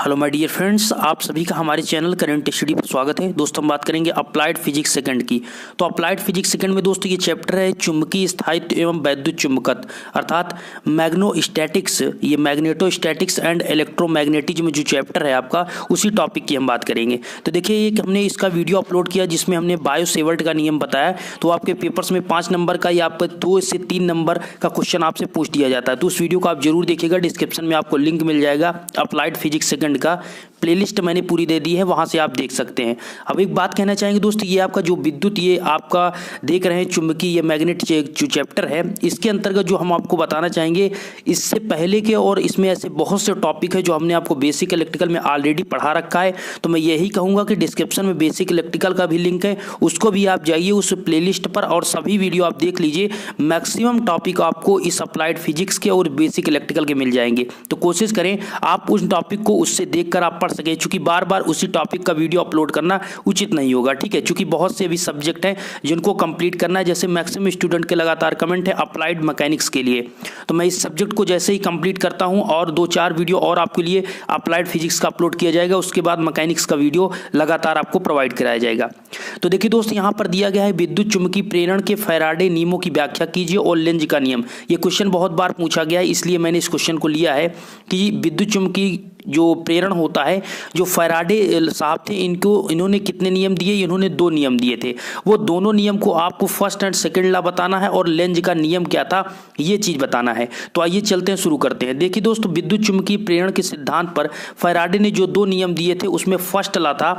Hello my dear friends, आप सभी का हमारे चैनल करंट स्टडी पर स्वागत है। दोस्तों हम बात करेंगे अप्लाइड फिजिक्स सेकंड की। तो अप्लाइड फिजिक्स सेकंड में दोस्तों ये चैप्टर है चुंबकीय स्थायित्व एवं वैद्युत चुंबकत्व अर्थात मैग्नेटोस्टैटिक्स। ये मैग्नेटोस्टैटिक्स एंड इलेक्ट्रोमैग्नेटिज्म जो चैप्टर है आपका, उसी टॉपिक की हम बात करेंगे। तो देखिए ये हमने इसका वीडियो अपलोड किया जिसमें हमने बायो-सेवर्ट का नियम बताया। तो आपके पेपर्स में 5 नंबर का या आपका 2 से 3 नंबर का क्वेश्चन आपसे पूछ दिया जाता है। तो उस वीडियो को आप जरूर देखिएगा, डिस्क्रिप्शन में आपको लिंक मिल जाएगा। अप्लाइड फिजिक्स सेकंड का प्लेलिस्ट मैंने पूरी दे दी है, वहां से आप देख सकते हैं। अब एक बात कहना चाहेंगे दोस्तों, ये आपका जो विद्युत ये आपका देख रहे हैं चुंबकीय ये मैग्नेट जो चैप्टर है, इसके अंतर्गत जो हम आपको बताना चाहेंगे, इससे पहले के और इसमें ऐसे बहुत से टॉपिक है जो हमने आपको बेसिक इलेक्ट्रिकल में ऑलरेडी पढ़ा रखा है। तो मैं यही कहूँगा कि डिस्क्रिप्शन में बेसिक इलेक्ट्रिकल का भी लिंक है, उसको भी आप जाइए उस प्लेलिस्ट पर और सभी वीडियो आप देख लीजिए। मैक्सिमम टॉपिक आपको इस अप्लाइड फिजिक्स के और बेसिक इलेक्ट्रिकल के मिल जाएंगे। तो कोशिश करें आप उस टॉपिक को उससे देखकर आप पढ़ सके, क्योंकि बार बार उसी टॉपिक का वीडियो अपलोड करना उचित नहीं होगा, ठीक है। क्योंकि बहुत से भी सब्जेक्ट हैं जिनको कंप्लीट करना है, जैसे मैक्सिमम स्टूडेंट के लगातार कमेंट है अप्लाइड मैकेनिक्स के लिए। तो मैं इस सब्जेक्ट को जैसे ही कंप्लीट करता हूं और 2-4 वीडियो और आपके लिए अप्लाइड फिजिक्स का अपलोड किया जाएगा, उसके बाद मैकेनिक्स का वीडियो लगातार आपको प्रोवाइड कराया जाएगा। तो देखिए दोस्त, यहां पर दिया गया है विद्युत चुंबकीय प्रेरण के फैराडे नियमों की व्याख्या कीजिए और लेंज का नियम। ये क्वेश्चन बहुत बार पूछा गया है, इसलिए मैंने इस क्वेश्चन को लिया है कि विद्युत चुंबकीय जो प्रेरण होता है, जो फैराडे साहब थे, इन्होंने कितने नियम दिए? इन्होंने 2 नियम दिए थे। वो दोनों नियम को आपको फर्स्ट एंड सेकंड लॉ बताना है और लेंज का नियम क्या था ये चीज बताना है। तो आइए चलते हैं, शुरू करते हैं। देखिए दोस्तों, विद्युत चुंबकीय प्रेरण के सिद्धांत पर फैराडे ने जो 2 नियम दिए थे, उसमें फर्स्ट लॉ था,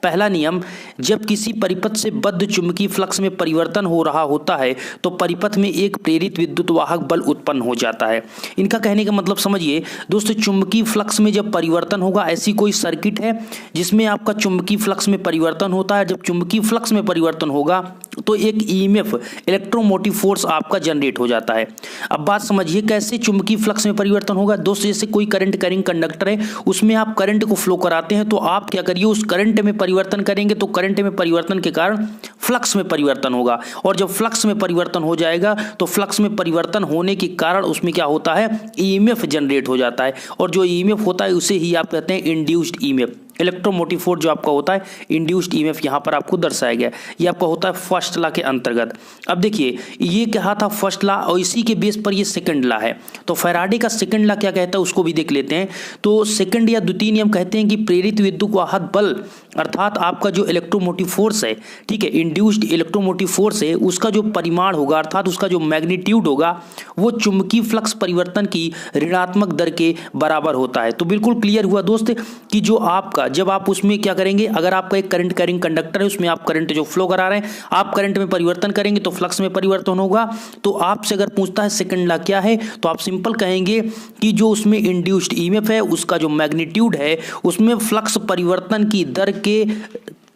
पहला नियम, जब किसी परिपथ से बद्ध चुंबकीय फ्लक्स में परिवर्तन हो रहा होता है तो परिपथ में एक प्रेरित विद्युत वाहक बल उत्पन्न हो जाता है। इनका कहने का मतलब समझिए दोस्तों, चुंबकीय फ्लक्स में जब परिवर्तन होगा, ऐसी कोई सर्किट है जिसमें आपका चुंबकीय फ्लक्स में परिवर्तन होता है। जब चुंबकीय फ्लक्स में परिवर्तन होगा तो एक ईएमएफ इलेक्ट्रोमोटिव फोर्स आपका जनरेट हो जाता है। अब बात समझिए कैसे चुंबकीय फ्लक्स में परिवर्तन होगा। दोस्तों जैसे कोई करंट कैरिंग कंडक्टर है, उसमें आप करंट को फ्लो कराते हैं, तो आप क्या करिए, उस करंट में परिवर्तन करेंगे तो करंट में परिवर्तन के कारण फ्लक्स में परिवर्तन होगा, और जब फ्लक्स में परिवर्तन हो जाएगा तो फ्लक्स में परिवर्तन होने के कारण उसमें क्या होता है, ईएमएफ जनरेट हो जाता है। और जो ईएमएफ होता है उसे ही आप कहते हैं इंड्यूस्ड ईएमएफ। इलेक्ट्रोमोटिव फोर्स जो आपका होता है इंड्यूस्ड ईएमएफ, यहां पर आपको दर्शाया गया। ये आपका होता है फर्स्ट लॉ के अंतर्गत। अब देखिए ये क्या था फर्स्ट लॉ, और इसी के बेस पर ये सेकंड लॉ है। तो फैराडे का सेकंड लॉ क्या कहता है उसको भी देख लेते हैं। तो सेकंड या द्वितीय नियम कहते हैं कि प्रेरित विद्युत वाहक बल अर्थात आपका जो इलेक्ट्रोमोटिव फोर्स है, ठीक है, इंड्यूस्ड इलेक्ट्रोमोटिव फोर्स है, उसका जो परिमाण होगा अर्थात उसका जो मैग्नीट्यूड होगा वो चुंबकीय फ्लक्स परिवर्तन की ऋणात्मक दर के बराबर होता है। तो बिल्कुल क्लियर हुआ दोस्त कि जो आपका जब आप उसमें क्या करेंगे, अगर आपका एक करंट कैरिंग कंडक्टर है, उसमें आप करंट जो फ्लो करा रहे हैं, आप करंट में परिवर्तन करेंगे तो फ्लक्स में परिवर्तन होगा। तो आपसे अगर पूछता है सेकंड लॉ क्या है, तो आप सिंपल कहेंगे कि जो उसमें इंड्यूस्ड ईएमएफ है उसका जो मैग्नीट्यूड है उसमें फ्लक्स परिवर्तन की दर के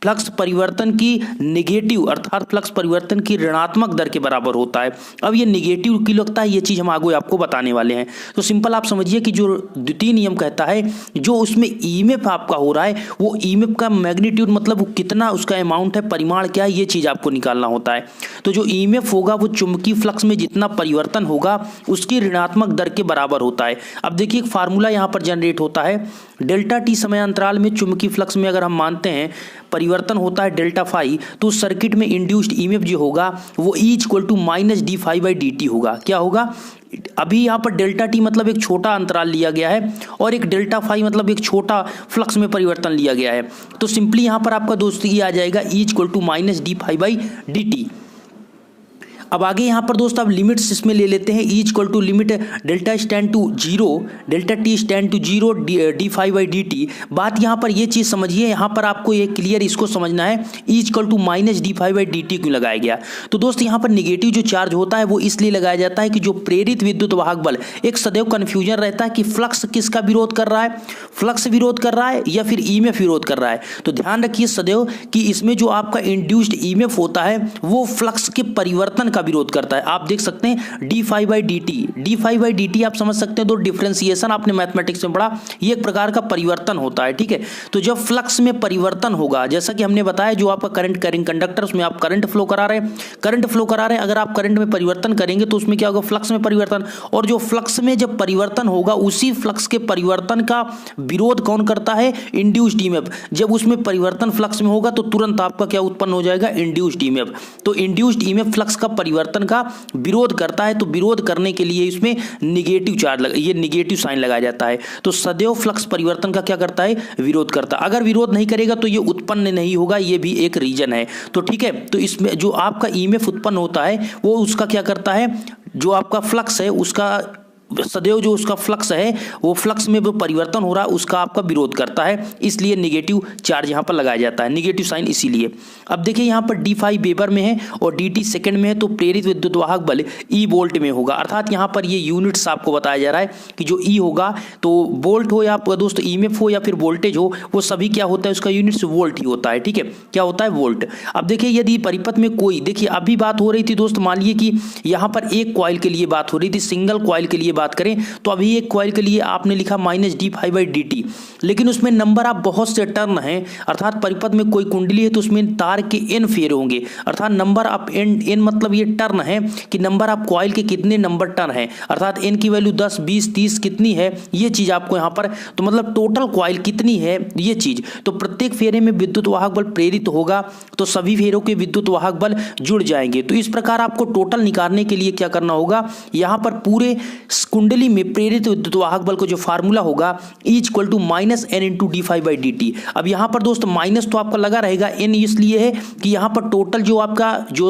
फ्लक्स परिवर्तन की नेगेटिव अर्थात फ्लक्स परिवर्तन की ऋणात्मक दर के बराबर होता है। अब ये नेगेटिव क्यों लगता है, ये चीज हम आगे आपको बताने वाले हैं। तो सिंपल आप समझिए कि जो द्वितीय नियम कहता है जो उसमें ईएमएफ आपका हो रहा है वो ईएमएफ का मैग्नीट्यूड मतलब वो कितना उसका अमाउंट है, परिमाण क्या है, ये चीज आपको निकालना होता है। तो जो ईएमएफ होगा वो चुंबकीय फ्लक्स में जितना परिवर्तन होगा उसकी ऋणात्मक दर के बराबर होता है। अब देखिए एक फार्मूला यहाँ पर जनरेट होता है, डेल्टा टी समय अंतराल में चुंबकीय फ्लक्स में अगर हम मानते हैं परिवर्तन होता है डेल्टा फाई, तो उस सर्किट में इंड्यूस्ड ईएमएफ जो होगा वो E equal to minus d phi by d t होगा। क्या होगा, अभी यहाँ पर डेल्टा टी मतलब एक छोटा अंतराल लिया गया है और एक डेल्टा फाई मतलब एक छोटा फ्लक्स में परिवर्तन लिया गया है। तो सिंपली यहाँ पर आपका दोस्तों ये आ जाएगा E equal to minus d phi by d t. अब आगे यहाँ पर दोस्त आप लिमिट्स इसमें ले लेते हैं। E equal to limit delta stand to zero, delta t stand to zero d phi by d t. बात यहाँ पर ये चीज़ समझिए, यहाँ पर आपको ये क्लियर इसको समझना है E equal to minus d phi by d t क्यों लगाया गया। तो दोस्त यहाँ पर निगेटिव जो चार्ज होता है वो इसलिए लगाया जाता है कि जो प्रेरित विद्युत वाहक बल, एक सदैव कन्फ्यूजन रहता है कि फ्लक्स किसका विरोध कर रहा है, फ्लक्स विरोध कर रहा है या फिर ईएमएफ विरोध कर रहा है। तो ध्यान रखिए सदैव कि इसमें जो आपका इंड्यूस्ड ईएमएफ होता है वो फ्लक्स के परिवर्तन का विरोध करता है। आप देख सकते हैं d phi by d t, d phi by d t आप समझ सकते हैं, तो डिफरेंशिएशन आपने मैथमेटिक्स में पढ़ा, ये एक प्रकार का परिवर्तन होता है, ठीक है। तो जब फ्लक्स में परिवर्तन होगा, जैसा कि हमने बताया, जो आपका करंट कैरिंग कंडक्टर, उसमें आप करंट फ्लो करा रहे हैं, करंट फ्लो करा रहे हैं, अगर आप करंट में परिवर्तन करेंगे तो उसमें क्या होगा, फ्लक्स में परिवर्तन, और जो फ्लक्स में जब परिवर्तन होगा उसी फ्लक्स के परिवर्तन का विरोध कौन करता है, इंड्यूस्ड ईएमएफ। जब उसमें परिवर्तन फ्लक्स में होगा तो तुरंत आपका क्या उत्पन्न हो जाएगा, इंड्यूस्ड ईएमएफ। तो इंड्यूस्ड ईएमएफ फ्लक्स का परिवर्तन का विरोध करता है, तो विरोध करने के लिए इसमें निगेटिव चार्ज ये निगेटिव साइन लगाया जाता है। तो सदैव फ्लक्स परिवर्तन का क्या करता है, विरोध करता है। अगर विरोध नहीं करेगा तो ये उत्पन्न नहीं होगा, ये भी एक रीजन है। तो ठीक है, तो इसमें जो आपका ईएमएफ उत्पन्न होता है वो उसका क्या करता है, जो आपका फ्लक्स है उसका सदैव जो उसका फ्लक्स है वो फ्लक्स में जो परिवर्तन हो रहा है उसका आपका विरोध करता है, इसलिए नेगेटिव चार्ज यहाँ पर लगाया जाता है, नेगेटिव साइन इसीलिए। अब देखिए यहाँ पर डी फाई वेबर में है और डी टी सेकेंड में है, तो प्रेरित विद्युत वाहक बल ई वोल्ट में होगा। अर्थात यहाँ पर ये यूनिट्स आपको बताया जा रहा है कि जो ई होगा, तो वोल्ट हो या दोस्त ईएमएफ हो या फिर वोल्टेज हो, वो सभी क्या होता है, उसका यूनिट्स वोल्ट ही होता है, ठीक है, क्या होता है, वोल्ट। अब देखिए यदि परिपथ में कोई, देखिए अभी बात हो रही थी दोस्त, मान लीजिए कि यहाँ पर एक कॉइल के लिए बात हो रही थी, सिंगल कॉइल के लिए बात करें तो अभी एक कॉइल के लिए आपने लिखा minus d phi by d t, लेकिन उसमें नंबर आप बहुत से टर्न हैं, अर्थात परिपथ में कोई कुंडली है तो उसमें तार के एन फेरे होंगे, अर्थात नंबर आप एन मतलब ये टर्न है कि नंबर आप कॉइल के कितने नंबर टर्न है, अर्थात एन की वैल्यू 10 20 30 कितनी है, ये चीज आपको यहाँ पर, तो मतलब टोटल कॉइल कितनी है ये चीज। तो प्रत्येक फेरे में विद्युत वाहक बल प्रेरित होगा तो सभी फेरों के विद्युत वाहक बल जुड़ जाएंगे। तो इस प्रकार आपको टोटल निकालने के लिए क्या करना होगा, यहाँ पर पूरे कुंडली में प्रेरित विद्युत वाहक बल को जो फार्मूला होगा E equal to minus n into d phi by d t. अब यहाँ पर दोस्त माइनस तो आपका लगा रहेगा, एन इसलिए है कि यहाँ पर टोटल जो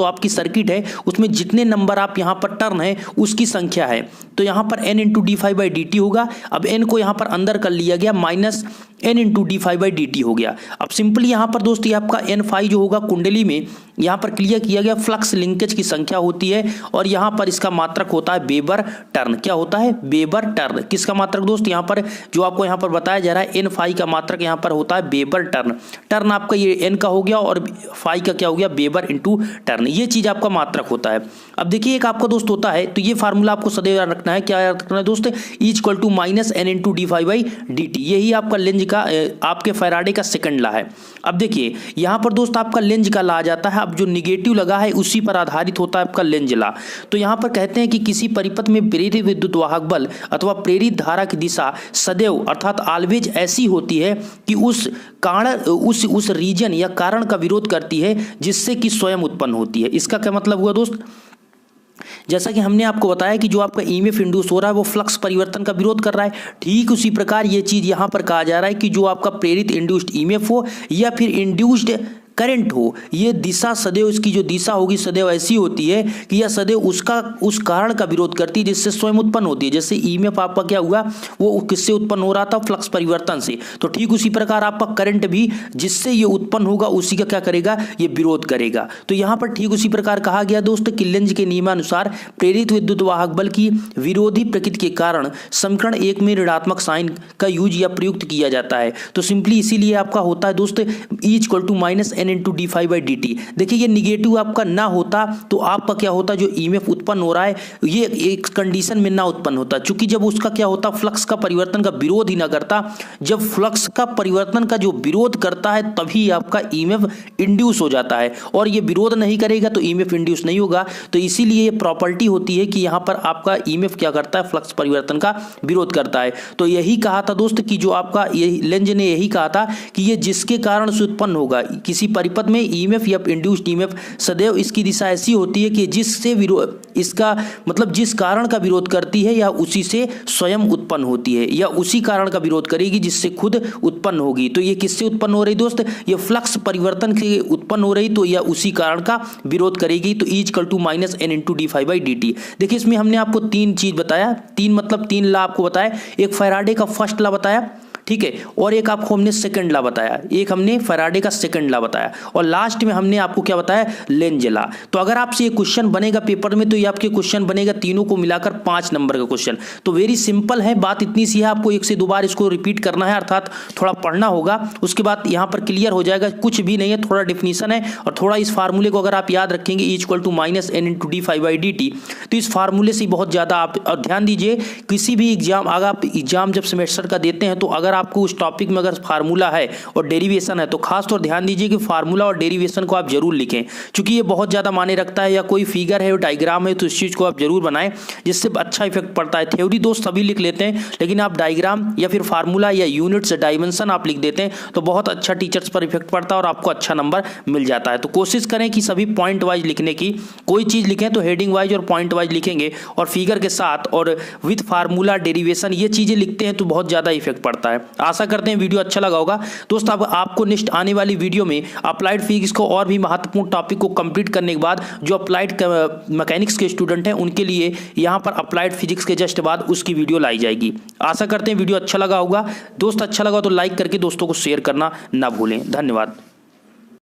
आपकी सर्किट है उसमें जितने नंबर आप यहाँ पर टर्न है उसकी संख्या है, तो यहाँ पर n into d phi by d t होगा। अब एन को यहाँ पर अंदर कर लिया गया, minus n into d phi by d t हो गया। अब सिंपली यहाँ पर दोस्त ये आपका एन फाई जो होगा कुंडली में यहाँ पर क्लियर किया गया, फ्लक्स लिंकेज की संख्या होती है और यहाँ पर इसका मात्रक होता है वेबर टर्न। क्या होता है, वेबर टर्न। किसका मात्रक दोस्त, यहाँ पर जो आपको यहाँ पर बताया जा रहा है एन फाई का मात्रक यहाँ पर होता है वेबर टर्न। टर्न आपका ये एन का हो गया और फाई का क्या हो गया, वेबर इंटू टर्न, ये चीज आपका मात्रक होता है। अब देखिए एक आपका दोस्त होता है, तो ये फार्मूला आपको सदैव याद रखना है, क्या याद रखना है दोस्त, E equal to minus n into d phi by d t, यही आपका लेंज का आपके फैराडे का सेकंड लॉ है। अब देखिए यहाँ पर दोस्त आपका लेंज का लॉ आ जाता है, अब जो निगेटिव लगा है उसी पर आधारित होता है आपका लेंज लॉ। तो यहाँ पर कहते हैं कि किसी परिपथ में प्रेरित विद्युत वाहक बल अथवा प्रेरित धारा की दिशा सदैव अर्थात ऑलवेज ऐसी होती है कि उस कारण उस रीजन या कारण का विरोध करती है जिससे कि स्वयं उत्पन्न होती है। इसका क्या मतलब हुआ दोस्त, जैसा कि हमने आपको बताया कि जो आपका ईएमएफ इंड्यूस हो रहा है वो फ्लक्स परिवर्तन का विरोध कर रहा है, ठीक उसी प्रकार ये चीज यहां पर कहा जा रहा है कि जो आपका प्रेरित इंड्यूस्ड ईएमएफ हो या फिर इंड्यूस्ड करंट हो, ये दिशा सदैव, इसकी जो दिशा होगी सदैव ऐसी होती है कि यह सदैव उस कारण का विरोध करती है जिससे स्वयं उत्पन्न होती है। जैसे ईएमएफ आपका क्या हुआ, वो किससे उत्पन्न हो रहा था, फ्लक्स परिवर्तन से, तो ठीक उसी प्रकार आपका करंट भी जिससे ये उत्पन्न होगा उसी का क्या करेगा, ये विरोध करेगा। तो यहाँ पर ठीक उसी प्रकार कहा गया दोस्त कि लेंज के नियमानुसार प्रेरित विद्युत वाहक बल की विरोधी प्रकृति के कारण समीकरण 1 में ऋणात्मक साइन का यूज या प्रयुक्त किया जाता है। तो सिंपली इसीलिए आपका होता है दोस्त E equal to minus n into d phi by d t. देखिए ये निगेटिव आपका ना होता तो आपका क्या होता, जो ईएमएफ उत्पन्न हो रहा है ये एक कंडीशन में ना उत्पन्न होता, क्योंकि जब उसका क्या होता, फ्लक्स का परिवर्तन का विरोध ही ना करता। जब फ्लक्स का परिवर्तन का जो विरोध करता है तभी आपका ईएमएफ इंड्यूस हो जाता है, और ये विरोध नहीं करेगा तो ईएमएफ इंड्यूस नहीं होगा। तो इसीलिए ये प्रॉपर्टी होती है कि यहाँ पर आपका ईएमएफ क्या करता है, फ्लक्स परिवर्तन का विरोध करता है। तो यही कहा था दोस्त कि जो आपका लेंज ने यही कहा था कि ये जिसके कारण से उत्पन्न होगा, किसी परिपथ में ईएमएफ या इंड्यूस्ड ईएमएफ सदैव इसकी दिशा ऐसी होती है कि जिससे विरोध, इसका मतलब जिस कारण का विरोध करती है या उसी से स्वयं उत्पन्न होती है, या उसी कारण का विरोध करेगी जिससे खुद उत्पन्न होगी। तो ये किससे उत्पन्न हो रही दोस्त, ये फ्लक्स परिवर्तन से उत्पन्न हो रही, तो यह उसी कारण का विरोध करेगी। तो E equal to minus n into d phi by d t. देखिए इसमें हमने आपको तीन चीज बताया, तीन मतलब तीन लॉ आपको बताया, एक फैराडे का फर्स्ट लॉ बताया, ठीक है, और एक आपको हमने सेकंड लॉ बताया, एक हमने फैराडे का सेकंड लॉ बताया, और लास्ट में हमने आपको क्या बताया, लेंज लॉ। तो अगर आपसे ये क्वेश्चन बनेगा पेपर में तो ये आपके क्वेश्चन बनेगा तीनों को मिलाकर 5 नंबर का क्वेश्चन। तो वेरी सिंपल है, बात इतनी सी है, आपको 1 से 2 बार इसको रिपीट करना है, अर्थात थोड़ा पढ़ना होगा, उसके बाद यहाँ पर क्लियर हो जाएगा। कुछ भी नहीं है, थोड़ा डिफिनीशन है और थोड़ा इस फार्मूले को अगर आप याद रखेंगे E = -n × d∅dt, तो इस फार्मूले से बहुत ज़्यादा आप ध्यान दीजिए। किसी भी एग्जाम, अगर आप एग्जाम जब सेमेस्टर का देते हैं तो अगर आपको उस टॉपिक में अगर फार्मूला है और डेरिवेशन है तो खास तौर ध्यान दीजिए कि फार्मूला और डेरिवेशन को आप जरूर लिखें, क्योंकि ये बहुत ज़्यादा मायने रखता है। या कोई फिगर है, डायग्राम है, तो इस चीज़ को आप जरूर बनाएं, जिससे अच्छा इफेक्ट पड़ता है। थ्योरी दोस्त सभी लिख लेते हैं, लेकिन आप डायग्राम या फिर फार्मूला या यूनिट्स डायमेंशन आप लिख देते हैं तो बहुत अच्छा टीचर्स पर इफेक्ट पड़ता है और आपको अच्छा नंबर मिल जाता है। तो कोशिश करें कि सभी पॉइंट वाइज लिखने की, कोई चीज़ लिखें तो हेडिंग वाइज और पॉइंट वाइज लिखेंगे, और फिगर के साथ और विथ फार्मूला डेरिवेशन ये चीज़ें लिखते हैं तो बहुत ज़्यादा इफेक्ट पड़ता है। आशा करते हैं वीडियो अच्छा लगा होगा दोस्त। अब आपको नेक्स्ट आने वाली वीडियो में अप्लाइड फिजिक्स को और भी महत्वपूर्ण टॉपिक को कंप्लीट करने के बाद जो अप्लाइड मैकेनिक्स के स्टूडेंट हैं उनके लिए यहाँ पर अप्लाइड फिजिक्स के जस्ट बाद उसकी वीडियो लाई जाएगी। आशा करते हैं वीडियो अच्छा लगा होगा दोस्त। अच्छा लगा तो लाइक करके दोस्तों को शेयर करना ना भूलें। धन्यवाद।